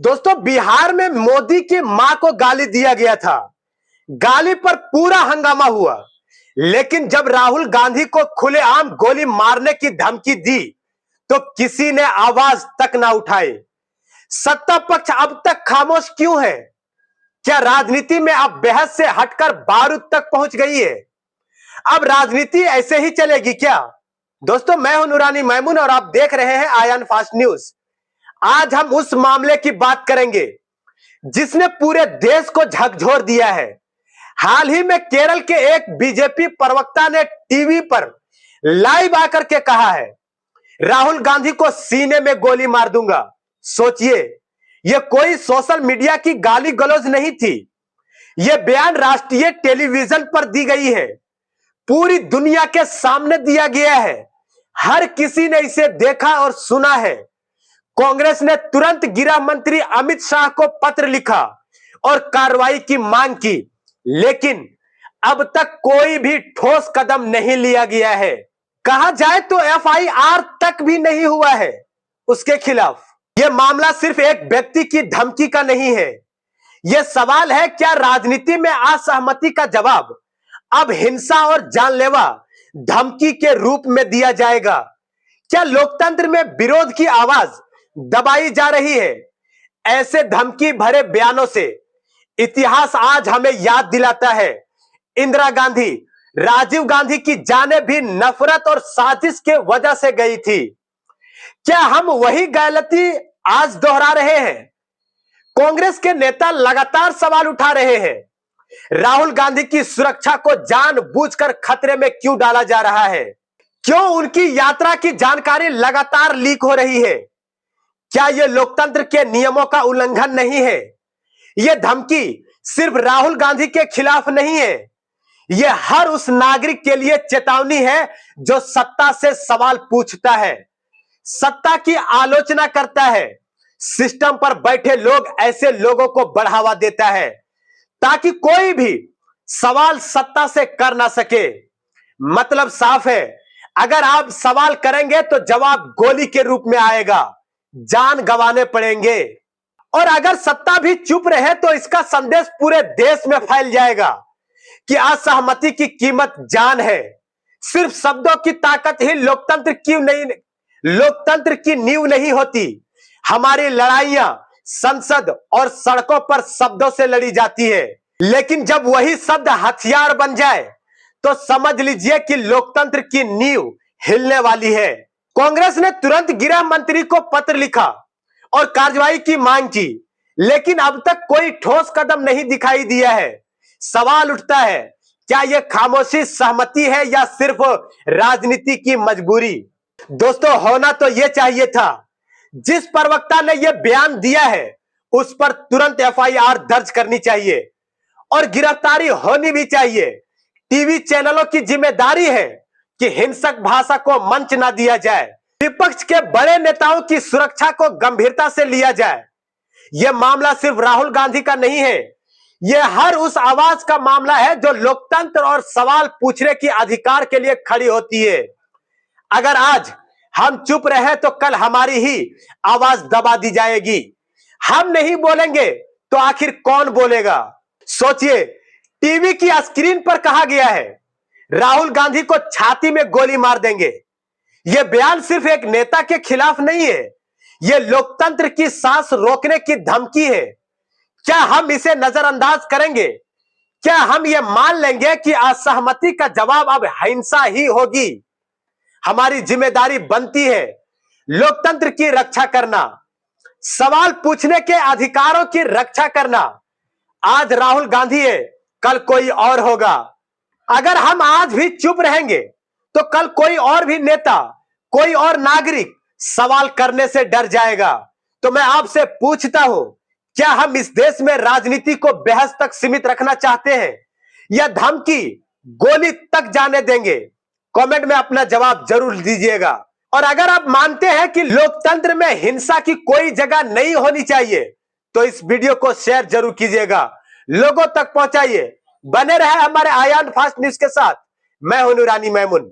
दोस्तों, बिहार में मोदी की मां को गाली दिया गया था। गाली पर पूरा हंगामा हुआ, लेकिन जब राहुल गांधी को खुलेआम गोली मारने की धमकी दी तो किसी ने आवाज तक ना उठाई। सत्ता पक्ष अब तक खामोश क्यों है? क्या राजनीति में अब बहस से हटकर बारूद तक पहुंच गई है? अब राजनीति ऐसे ही चलेगी क्या? दोस्तों, मैं हूं नूरानी मैमून और आप देख रहे हैं आयान फास्ट न्यूज। आज हम उस मामले की बात करेंगे जिसने पूरे देश को झकझोर दिया है। हाल ही में केरल के एक बीजेपी प्रवक्ता ने टीवी पर लाइव आकर के कहा है, राहुल गांधी को सीने में गोली मार दूंगा। सोचिए, यह कोई सोशल मीडिया की गाली गलौज नहीं थी। यह बयान राष्ट्रीय टेलीविजन पर दी गई है, पूरी दुनिया के सामने दिया गया है। हर किसी ने इसे देखा और सुना है। कांग्रेस ने तुरंत गृह मंत्री अमित शाह को पत्र लिखा और कार्रवाई की मांग की, लेकिन अब तक कोई भी ठोस कदम नहीं लिया गया है। कहा जाए तो एफआईआर तक भी नहीं हुआ है उसके खिलाफ। यह मामला सिर्फ एक व्यक्ति की धमकी का नहीं है। यह सवाल है, क्या राजनीति में असहमति का जवाब अब हिंसा और जानलेवा धमकी के रूप में दिया जाएगा? क्या लोकतंत्र में विरोध की आवाज दबाई जा रही है? ऐसे धमकी भरे बयानों से इतिहास आज हमें याद दिलाता है, इंदिरा गांधी, राजीव गांधी की जानें भी नफरत और साजिश के वजह से गई थी। क्या हम वही गलती आज दोहरा रहे हैं? कांग्रेस के नेता लगातार सवाल उठा रहे हैं, राहुल गांधी की सुरक्षा को जानबूझकर खतरे में क्यों डाला जा रहा है? क्यों उनकी यात्रा की जानकारी लगातार लीक हो रही है? क्या यह लोकतंत्र के नियमों का उल्लंघन नहीं है? यह धमकी सिर्फ राहुल गांधी के खिलाफ नहीं है, यह हर उस नागरिक के लिए चेतावनी है जो सत्ता से सवाल पूछता है, सत्ता की आलोचना करता है, सिस्टम पर बैठे लोग ऐसे लोगों को बढ़ावा देता है ताकि कोई भी सवाल सत्ता से कर ना सके। मतलब साफ है, अगर आप सवाल करेंगे तो जवाब गोली के रूप में आएगा, जान गंवाने पड़ेंगे। और अगर सत्ता भी चुप रहे तो इसका संदेश पूरे देश में फैल जाएगा कि असहमति की कीमत जान है। सिर्फ शब्दों की ताकत ही लोकतंत्र की नींव नहीं होती। हमारी लड़ाइयां संसद और सड़कों पर शब्दों से लड़ी जाती है, लेकिन जब वही शब्द हथियार बन जाए तो समझ लीजिए कि लोकतंत्र की नींव हिलने वाली है। कांग्रेस ने तुरंत गृह मंत्री को पत्र लिखा और कार्रवाई की मांग की, लेकिन अब तक कोई ठोस कदम नहीं दिखाई दिया है। सवाल उठता है, क्या यह खामोशी सहमति है या सिर्फ राजनीति की मजबूरी? दोस्तों, होना तो यह चाहिए था, जिस प्रवक्ता ने यह बयान दिया है उस पर तुरंत एफआईआर दर्ज करनी चाहिए और गिरफ्तारी होनी भी चाहिए। टीवी चैनलों की जिम्मेदारी है कि हिंसक भाषा को मंच ना दिया जाए। विपक्ष के बड़े नेताओं की सुरक्षा को गंभीरता से लिया जाए। यह मामला सिर्फ राहुल गांधी का नहीं है, यह हर उस आवाज का मामला है जो लोकतंत्र और सवाल पूछने की अधिकार के लिए खड़ी होती है। अगर आज हम चुप रहे तो कल हमारी ही आवाज दबा दी जाएगी। हम नहीं बोलेंगे तो आखिर कौन बोलेगा? सोचिए, टीवी की स्क्रीन पर कहा गया है, राहुल गांधी को छाती में गोली मार देंगे। यह बयान सिर्फ एक नेता के खिलाफ नहीं है, यह लोकतंत्र की सांस रोकने की धमकी है। क्या हम इसे नजरअंदाज करेंगे? क्या हम यह मान लेंगे कि असहमति का जवाब अब हिंसा ही होगी? हमारी जिम्मेदारी बनती है लोकतंत्र की रक्षा करना, सवाल पूछने के अधिकारों की रक्षा करना। आज राहुल गांधी है, कल कोई और होगा। अगर हम आज भी चुप रहेंगे तो कल कोई और भी नेता, कोई और नागरिक सवाल करने से डर जाएगा। तो मैं आपसे पूछता हूं, क्या हम इस देश में राजनीति को बहस तक सीमित रखना चाहते हैं या धमकी, गोली तक जाने देंगे? कमेंट में अपना जवाब जरूर दीजिएगा। और अगर आप मानते हैं कि लोकतंत्र में हिंसा की कोई जगह नहीं होनी चाहिए तो इस वीडियो को शेयर जरूर कीजिएगा, लोगों तक पहुंचाइए। बने रहे हमारे आयान फास्ट न्यूज के साथ। मैं हूं नूरानी मैमून।